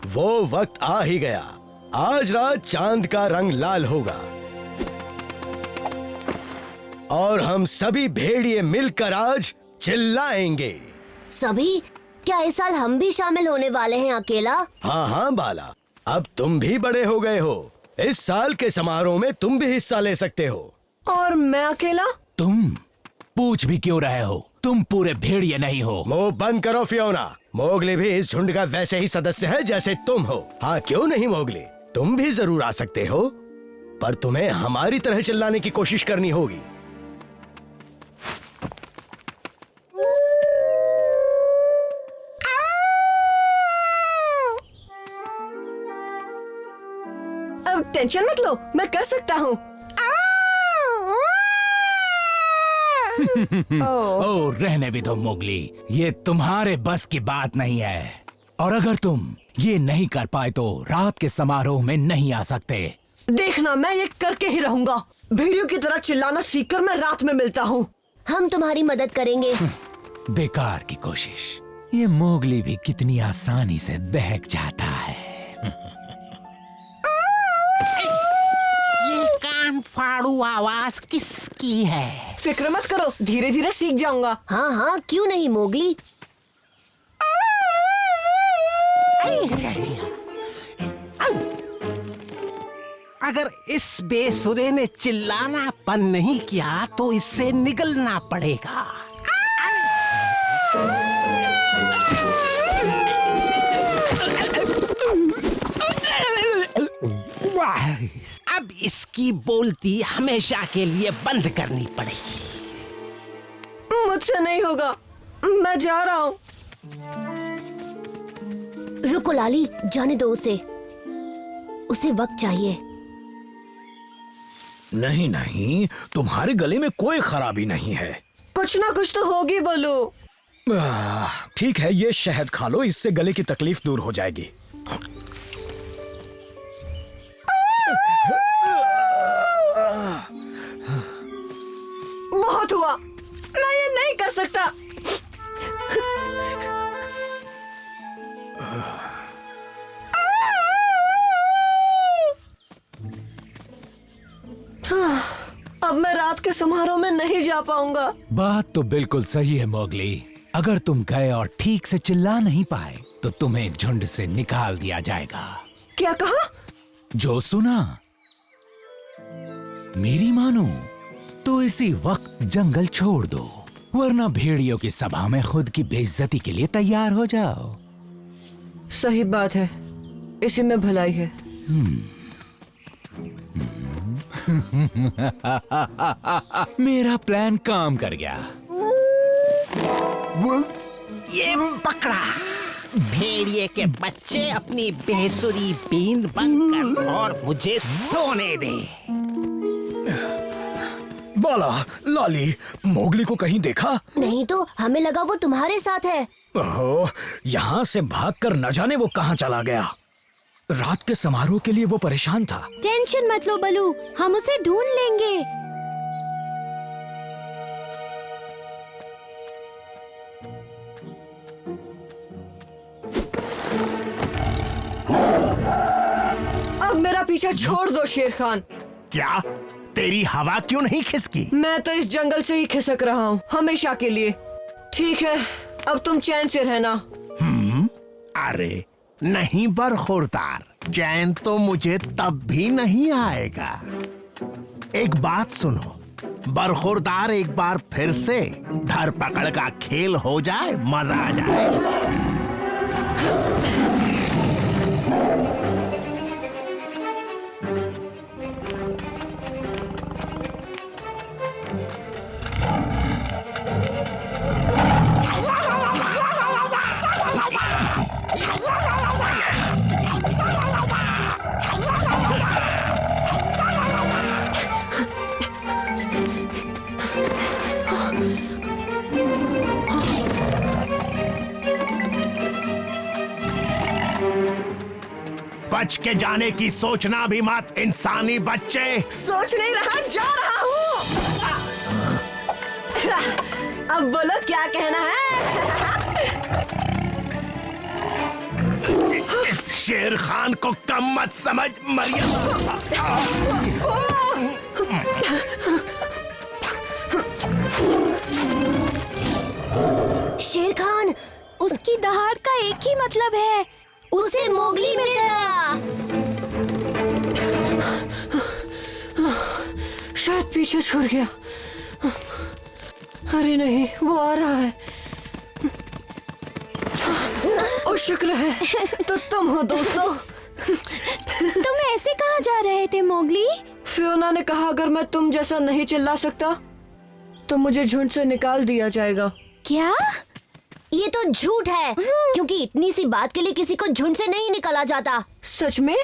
वो वक्त आ ही गया। आज रात चांद का रंग लाल होगा और हम सभी भेड़िए मिलकर आज चिल्लाएंगे। सभी? क्या इस साल हम भी शामिल होने वाले हैं अकेला? हाँ हाँ बाला, अब तुम भी बड़े हो गए हो। इस साल के समारोह में तुम भी हिस्सा ले सकते हो। और मैं अकेला? तुम पूछ भी क्यों रहे हो? तुम पूरे भेड़िए नहीं हो। मुंह बंद करो फियोना। मोगली भी इस झुंड का वैसे ही सदस्य है जैसे तुम हो। हाँ क्यों नहीं मोगली, तुम भी जरूर आ सकते हो, पर तुम्हें हमारी तरह चिल्लाने की कोशिश करनी होगी। अब टेंशन मत लो, मैं कर सकता हूँ। ओ रहने भी दो मोगली, ये तुम्हारे बस की बात नहीं है। और अगर तुम ये नहीं कर पाए तो रात के समारोह में नहीं आ सकते। देखना, मैं ये करके ही रहूंगा। भेड़ियों की तरह चिल्लाना सीखकर मैं रात में मिलता हूँ। हम तुम्हारी मदद करेंगे। बेकार की कोशिश। ये मोगली भी कितनी आसानी से बहक जाता है। ये कान फाड़ू आवाज किसकी है? फिक्र मत करो, धीरे धीरे सीख जाऊंगा। हाँ हाँ क्यों नहीं मोगली। अगर इस बेसुरे ने चिल्लाना बंद नहीं किया तो इससे निगलना पड़ेगा। अब इसकी बोलती हमेशा के लिए बंद करनी पड़ेगी। मुझसे नहीं होगा, मैं जा रहा हूँ। रुको लाली, जाने दो उसे वक्त चाहिए। नहीं नहीं, तुम्हारे गले में कोई खराबी नहीं है। कुछ ना कुछ तो होगी बोलू। ठीक है, ये शहद खा लो, इससे गले की तकलीफ दूर हो जाएगी। बहुत हुआ, मैं ये नहीं कर सकता। अब मैं रात के समारोह में नहीं जा पाऊंगा। बात तो बिल्कुल सही है मोगली। अगर तुम गए और ठीक से चिल्ला नहीं पाए तो तुम्हें झुंड से निकाल दिया जाएगा। क्या कहा? जो सुना। मेरी मानो तो इसी वक्त जंगल छोड़ दो, वरना भेड़ियों की सभा में खुद की बेइज्जती के लिए तैयार हो जाओ। सही बात है, इसी में भलाई है। मेरा प्लान काम कर गया। ये पकड़ा। भेड़िए के बच्चे अपनी बेसुरी बीन बंद कर और मुझे सोने दे। बाला, लाली, मोगली को कहीं देखा? नहीं तो हमें लगा वो तुम्हारे साथ है। ओहो, यहाँ से भागकर न जाने वो कहाँ चला गया। रात के समारोह के लिए वो परेशान था। टेंशन मत लो बलू, हम उसे ढूंढ लेंगे। अब मेरा पीछा छोड़ दो शेर खान। क्या तेरी हवा क्यों नहीं खिसकी? मैं तो इस जंगल से ही खिसक रहा हूँ, हमेशा के लिए। ठीक है, अब तुम चैन से रहना। अरे नहीं बरखुरदार, चैन तो मुझे तब भी नहीं आएगा। एक बात सुनो, बरखुरदार, एक बार फिर से धरपकड़ का खेल हो जाए, मजा आ जाए। बच के जाने की सोचना भी मत, इंसानी बच्चे। सोच नहीं रहा, जा रहा हूँ। अब बोलो क्या कहना है। इस शेर खान को कम मत समझ मरियम। शेर खान, उसकी दहाड़ का एक ही मतलब है, उसे मोगली मिल गया। शायद पीछे छूट गया। अरे नहीं, वो आ रहा है। ओ शुक्र है तो तुम हो दोस्तों। तुम ऐसे कहाँ जा रहे थे मोगली? फियोना ने कहा अगर मैं तुम जैसा नहीं चिल्ला सकता तो मुझे झुंड से निकाल दिया जाएगा। क्या? ये तो झूठ है, क्योंकि इतनी सी बात के लिए किसी को झुंड से नहीं निकाला जाता। सच में?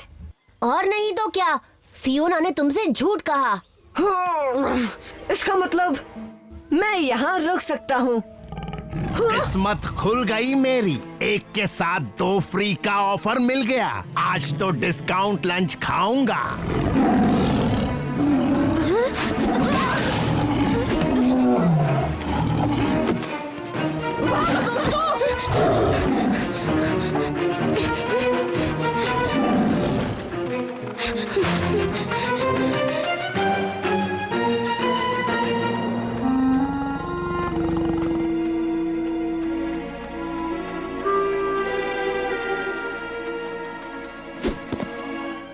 और नहीं तो क्या, फियोना ने तुमसे झूठ कहा। इसका मतलब मैं यहाँ रुक सकता हूँ। किस्मत खुल गई मेरी, एक के साथ 2 फ्री का ऑफर मिल गया। आज तो डिस्काउंट लंच खाऊंगा।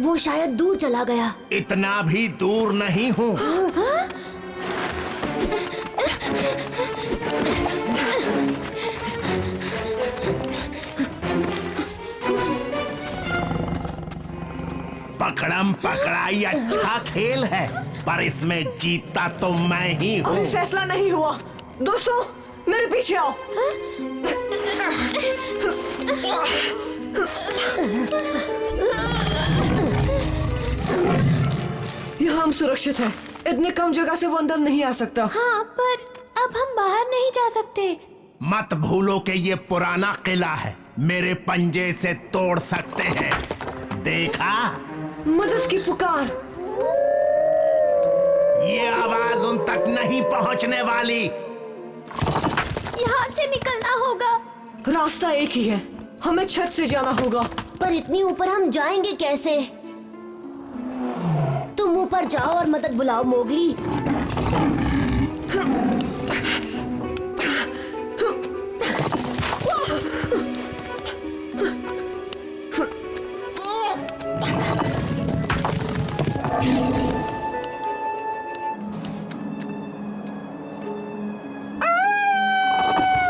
वो शायद दूर चला गया। इतना भी दूर नहीं हूँ। पकड़म पकड़ाई अच्छा खेल है, पर इसमें जीतता तो मैं ही हूँ। अभी फैसला नहीं हुआ। दोस्तों मेरे पीछे आओ। यहाँ हम सुरक्षित हैं। इतने कम जगह से वो अंदर नहीं आ सकता। हाँ, पर अब हम बाहर नहीं जा सकते। मत भूलो कि ये पुराना किला है, मेरे पंजे से तोड़ सकते हैं। देखा? मदद की पुकार। ये आवाज उन तक नहीं पहुंचने वाली। यहाँ से निकलना होगा। रास्ता एक ही है, हमें छत से जाना होगा। पर इतनी ऊपर हम जाएंगे कैसे? तुम ऊपर जाओ और मदद बुलाओ मोगली।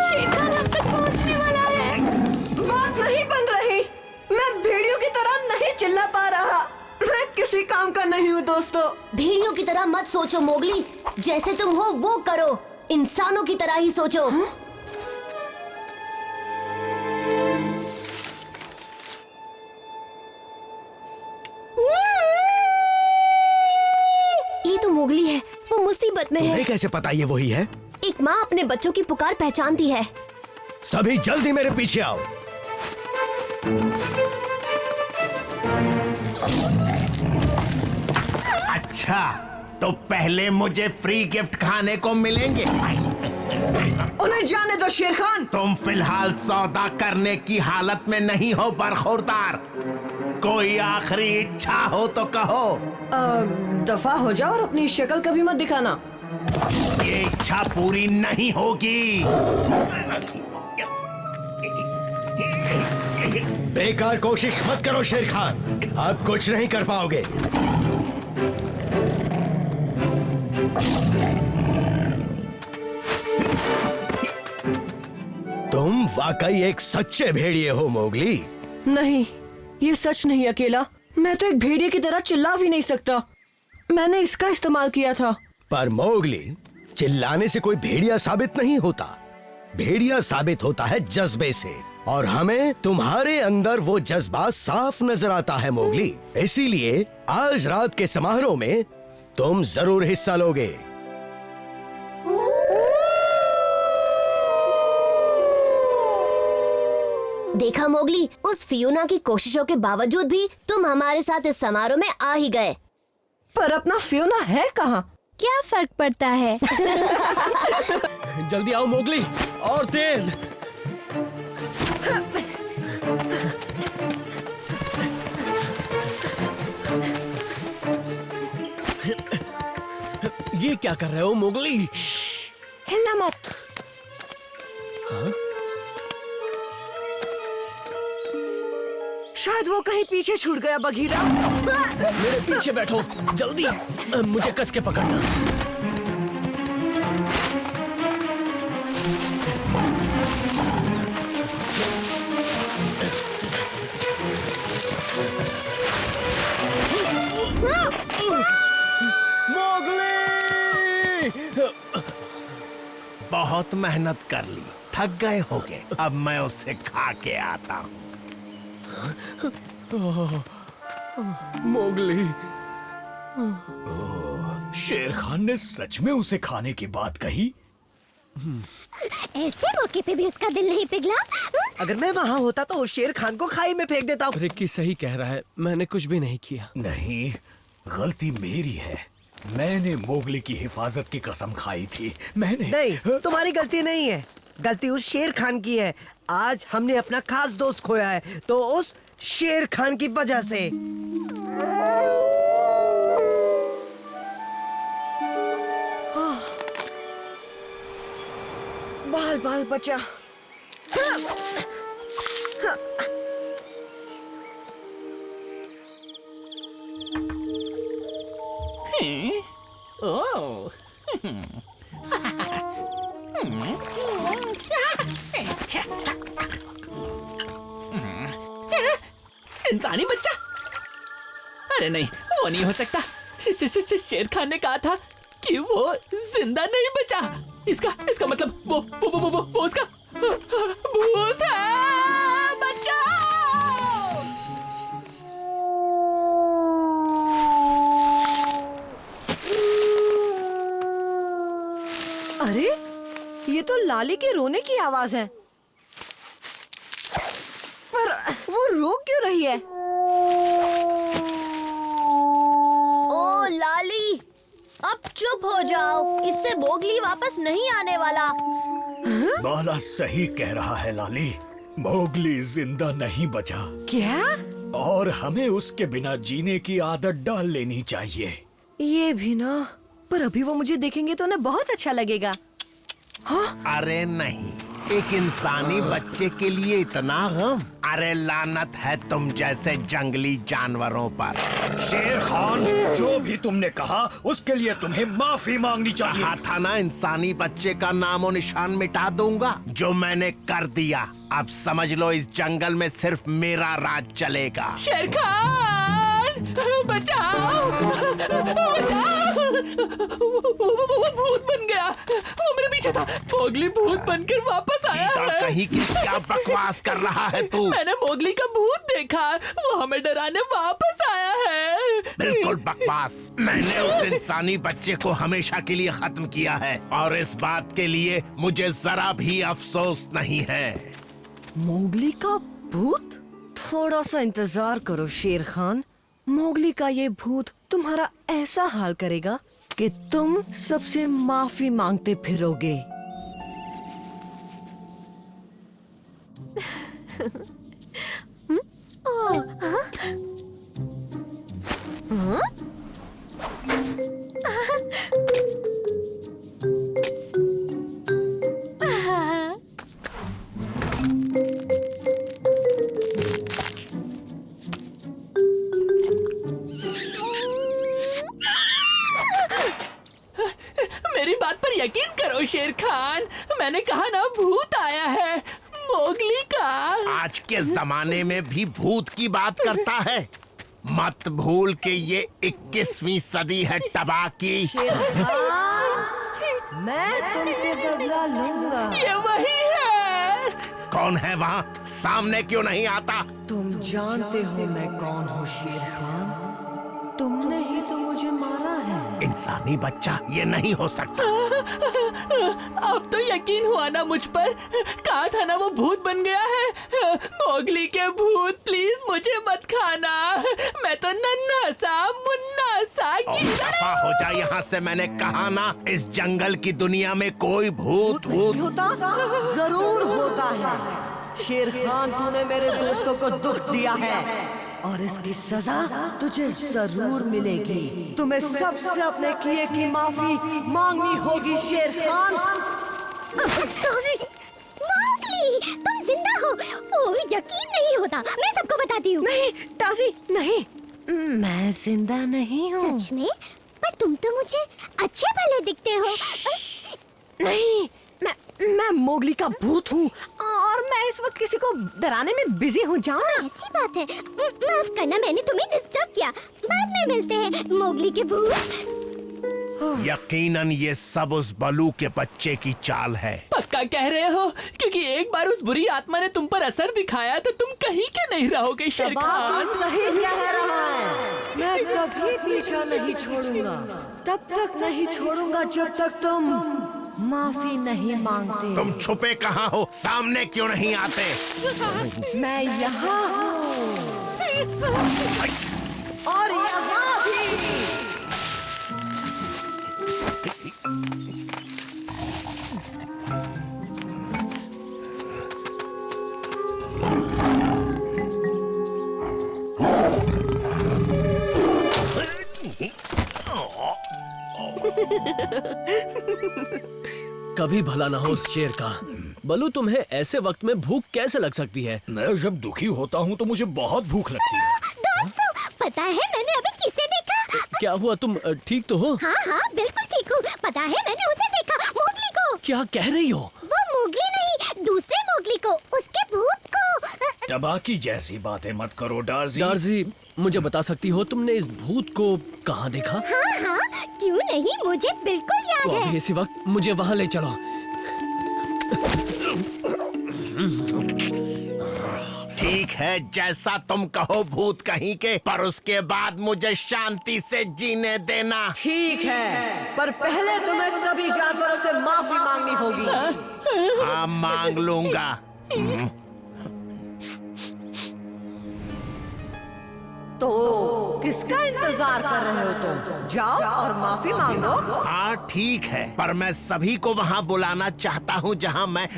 शेरखान हम तक पहुँचने वाला है। बात नहीं बन रही। मैं भेड़ियों की तरह नहीं चिल्ला पा रहा। मैं किसी काम का नहीं हूँ दोस्तों। भेड़ियों की तरह मत सोचो मोगली, जैसे तुम हो वो करो। इंसानों की तरह ही सोचो। ये तो मोगली है, वो मुसीबत में है। तुम्हें कैसे पता ये वही है? एक माँ अपने बच्चों की पुकार पहचानती है। सभी जल्दी मेरे पीछे आओ। अच्छा, तो पहले मुझे फ्री गिफ्ट खाने को मिलेंगे। उन्हें जाने दो शेर खान। तुम फिलहाल सौदा करने की हालत में नहीं हो बरखुरदार। कोई आखिरी इच्छा हो तो कहो। दफा हो जाओ और अपनी शक्ल कभी मत दिखाना। ये इच्छा पूरी नहीं होगी। बेकार कोशिश मत करो शेर खान, आप कुछ नहीं कर पाओगे। तुम वाकई एक सच्चे भेड़िए हो मोगली। नहीं, ये सच नहीं अकेला। मैं तो एक भेड़िए की तरह चिल्ला भी नहीं सकता। मैंने इसका इस्तेमाल किया था। पर मोगली, चिल्लाने से कोई भेड़िया साबित नहीं होता। भेड़िया साबित होता है जज्बे से, और हमें तुम्हारे अंदर वो जज्बा साफ नजर आता है मोगली। इसीलिए आज रात के समारोह में तुम जरूर हिस्सा लोगे। देखा मोगली, उस फियोना की कोशिशों के बावजूद भी तुम हमारे साथ इस समारोह में आ ही गए। पर अपना फियोना है कहाँ? क्या फर्क पड़ता है? जल्दी आओ मोगली, और तेज। ये क्या कर रहे हो मोगली? हिलना मत। शायद वो कहीं पीछे छूट गया बघीरा। मेरे पीछे बैठो जल्दी, मुझे कस के पकड़ना। मोगली! बहुत मेहनत कर ली, थक गए होगे। अब मैं उसे खा के आता हूँ। मोगली, शेर खान ने सच में उसे खाने की बात कही? ऐसे मौके पे भी उसका दिल नहीं पिघला? अगर मैं वहाँ होता तो उस शेर खान को खाई में फेंक देता। रिक्की सही कह रहा है, मैंने कुछ भी नहीं किया। नहीं, गलती मेरी है। मैंने मोगली की हिफाजत की कसम खाई थी। मैंने नहीं, तुम्हारी गलती नहीं है, गलती उस शेर खान की है। आज हमने अपना खास दोस्त खोया है, तो उस शेर खान की वजह से। बाल बाल बचा। इंसानी बच्चा? अरे नहीं, वो नहीं हो सकता। शेर खान ने कहा था कि वो जिंदा नहीं बचा। इसका मतलब वो उसका भूत है। बचाओ! अरे, ये तो लाली के रोने की आवाज है। पर वो रो क्यों रही है? ओ लाली, अब चुप हो जाओ, इससे मोगली वापस नहीं आने वाला। बाला सही कह रहा है लाली, मोगली जिंदा नहीं बचा। क्या? और हमें उसके बिना जीने की आदत डाल लेनी चाहिए। ये भी ना, पर अभी वो मुझे देखेंगे तो उन्हें बहुत अच्छा लगेगा। अरे नहीं, एक इंसानी बच्चे के लिए इतना गम? अरे लानत है तुम जैसे जंगली जानवरों पर। शेर खान, जो भी तुमने कहा उसके लिए तुम्हें माफी मांगनी चाहिए। कहा था ना, इंसानी बच्चे का नामो निशान मिटा दूंगा। जो मैंने कर दिया। अब समझ लो, इस जंगल में सिर्फ मेरा राज चलेगा। शेर खान, बचाओ! बचाओ! वो भूत बन गया। वो मेरे पीछे था। मोगली भूत बनकर वापस आया है। कहीं की क्या बकवास कर रहा है तू? मैंने मोगली का भूत देखा, वो हमें डराने वापस आया है। बिल्कुल बकवास। मैंने उस इंसानी बच्चे को हमेशा के लिए खत्म किया है, और इस बात के लिए मुझे जरा भी अफसोस नहीं है। मोगली का भूत? थोड़ा सा इंतजार करो शेर खान। मोगली का ये भूत तुम्हारा ऐसा हाल करेगा कि तुम सबसे माफी मांगते फिरोगे। मेरी बात पर यकीन करो शेर खान, मैंने कहा ना भूत आया है मोगली का। आज के जमाने में भी भूत की बात करता है। मत भूल के ये 21वीं सदी है तबाह की। शेर खान, मैं तुमसे बदला लूंगा। ये वही है। कौन है वहाँ? सामने क्यों नहीं आता? तुम जानते हो मैं कौन हूँ शेर खान। तुमने ही तो मुझे मारा है। इंसानी बच्चा, ये नहीं हो सकता। अब तो यकीन हुआ ना मुझ पर। कहा था ना वो भूत बन गया है। मोगली के भूत, प्लीज मुझे मत खाना। मैं तो नन्हा सा मुन्ना सा दफा हो जा यहाँ से, मैंने कहा ना, इस जंगल की दुनिया में कोई भूत होता जरूर होता है। शेर खान, तूने मेरे दोस्तों को दुख दिया है और इसकी सजा तुझे जरूर मिलेगी। तुम्हें सबसे अपने किए की माफी मांगनी होगी शेर खान। मोगली, तुम जिंदा हो। ओ, यकीन नहीं होता। मैं सबको बताती हूँ। नहीं टाजी, नहीं, मैं जिंदा नहीं हूँ। सच में? पर तुम तो मुझे अच्छे भले दिखते हो। नहीं, मैं मोगली का भूत हूँ और मैं इस वक्त किसी को डराने में बिजी हूँ। जाओ ना। ऐसी बात है। माफ करना, मैंने तुम्हें डिस्टर्ब किया। बाद में मिलते हैं मोगली के भूत। यकीनन ये सब उस बलू के बच्चे की चाल है। पक्का कह रहे हो? क्योंकि एक बार उस बुरी आत्मा ने तुम पर असर दिखाया तो तुम कहीं के नहीं रहोगे शेर खान। सही कह रहा है। मैं कभी पीछा नहीं छोड़ूंगा, तब तक नहीं छोड़ूंगा जब तक तुम माफी नहीं मांगते। तुम छुपे कहाँ हो? सामने क्यों नहीं आते? मैं यहाँ हूँ और यहाँ भी। कभी भला ना हो उस शेर का। बलू, तुम्हें ऐसे वक्त में भूख कैसे लग सकती है? मैं जब दुखी होता हूँ तो मुझे बहुत भूख लगती है। दोस्तों, पता है मैंने अभी किसे देखा? क्या हुआ, तुम ठीक तो हो? हाँ हाँ, बिल्कुल ठीक हूँ। पता है मैंने उसे देखा, मोगली को। क्या कह रही हो? वो मोगली नहीं, दूसरे मोगली को, उसके भूत को। टबाकी जैसी बातें मत करो डार्जी। डार्जी, मुझे बता सकती हो तुमने इस भूत को कहाँ देखा? हाँ हाँ, क्यों नहीं, मुझे बिल्कुल याद तो है। अभी इसी वक्त मुझे वहाँ ले चलो। ठीक है, जैसा तुम कहो भूत कहीं के, पर उसके बाद मुझे शांति से जीने देना। ठीक है, पर पहले तुम्हें सभी जानवरों से माफी मांगनी होगी। हाँ, मांग लूंगा। तो किसका इंतजार कर रहे हो तुम? जाओ और माफी मांगो। हाँ ठीक है, पर मैं सभी को वहाँ बुलाना चाहता हूँ जहाँ मैं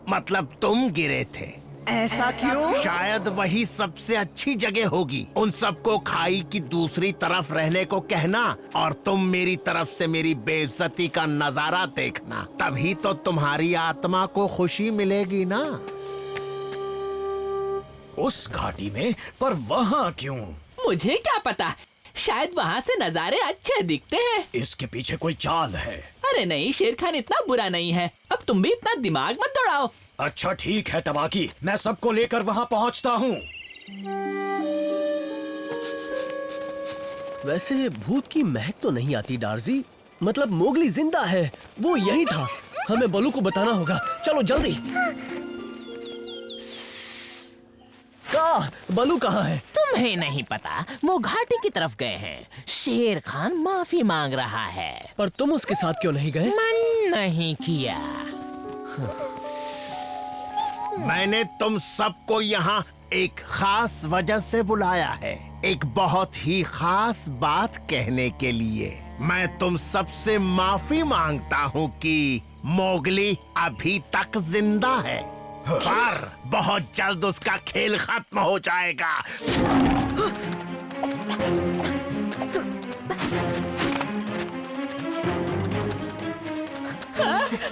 मतलब तुम गिरे थे। ऐसा क्यों? शायद वही सबसे अच्छी जगह होगी। उन सबको खाई की दूसरी तरफ रहने को कहना और तुम मेरी तरफ से मेरी बेइज्जती का नजारा देखना, तभी तो तुम्हारी आत्मा को खुशी मिलेगी ना। उस घाटी में? पर वहाँ क्यों? मुझे क्या पता, शायद वहाँ से नजारे अच्छे दिखते हैं। इसके पीछे कोई चाल है। अरे नहीं, शेर खान इतना बुरा नहीं है। अब तुम भी इतना दिमाग मत दौड़ाओ। अच्छा ठीक है टबाकी, मैं सबको लेकर वहाँ पहुँचता हूँ। वैसे भूत की महक तो नहीं आती डार्जी। मतलब मोगली जिंदा है, वो यही था। हमें बलू को बताना होगा। चलो जल्दी। बलू कहाँ है? तुम्हें नहीं पता, वो घाटी की तरफ गए हैं। शेर खान माफी मांग रहा है। पर तुम उसके साथ क्यों नहीं गए? मन नहीं किया। मैंने तुम सबको यहाँ एक खास वजह से बुलाया है, एक बहुत ही खास बात कहने के लिए। मैं तुम सबसे माफी मांगता हूँ कि मोगली अभी तक जिंदा है, पर बहुत जल्द उसका खेल खत्म हो जाएगा।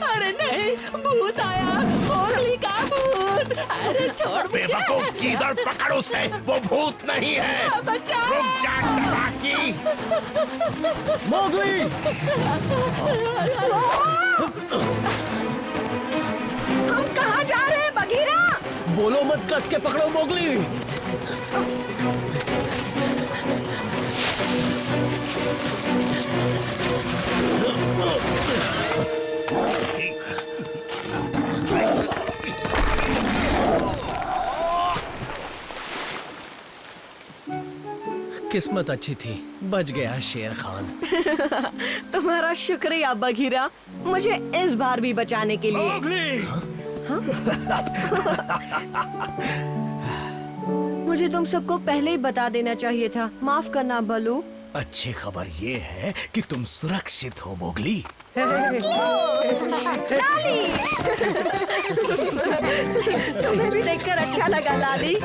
अरे नहीं, भूत आया, मोगली का भूत। अरे छोड़ मुझे। बेवकूफ, किधर पकड़ उसे, वो भूत नहीं है। बचाओ। रुक जा टबाकी। मोगली! हम कहाँ जा रहे हैं बगीरा? बोलो मत, कस के पकड़ो मोगली। किस्मत अच्छी थी, बच गया शेर खान। तुम्हारा शुक्रिया बघीरा, मुझे इस बार भी बचाने के लिए। हाँ? मुझे तुम सबको पहले ही बता देना चाहिए था। माफ करना बलू। अच्छी खबर ये है कि तुम सुरक्षित हो मोगली। लाली तुम्हें भी देखकर अच्छा लगा लाली।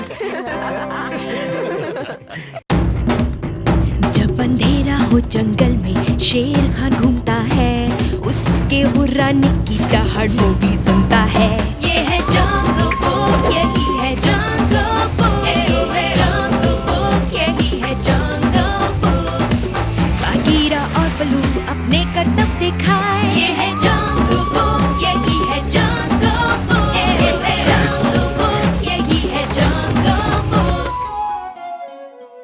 जब अंधेरा हो जंगल में शेर खान घूमता है, उसके हुर्राने की दहाड़ मोगली सुनता है।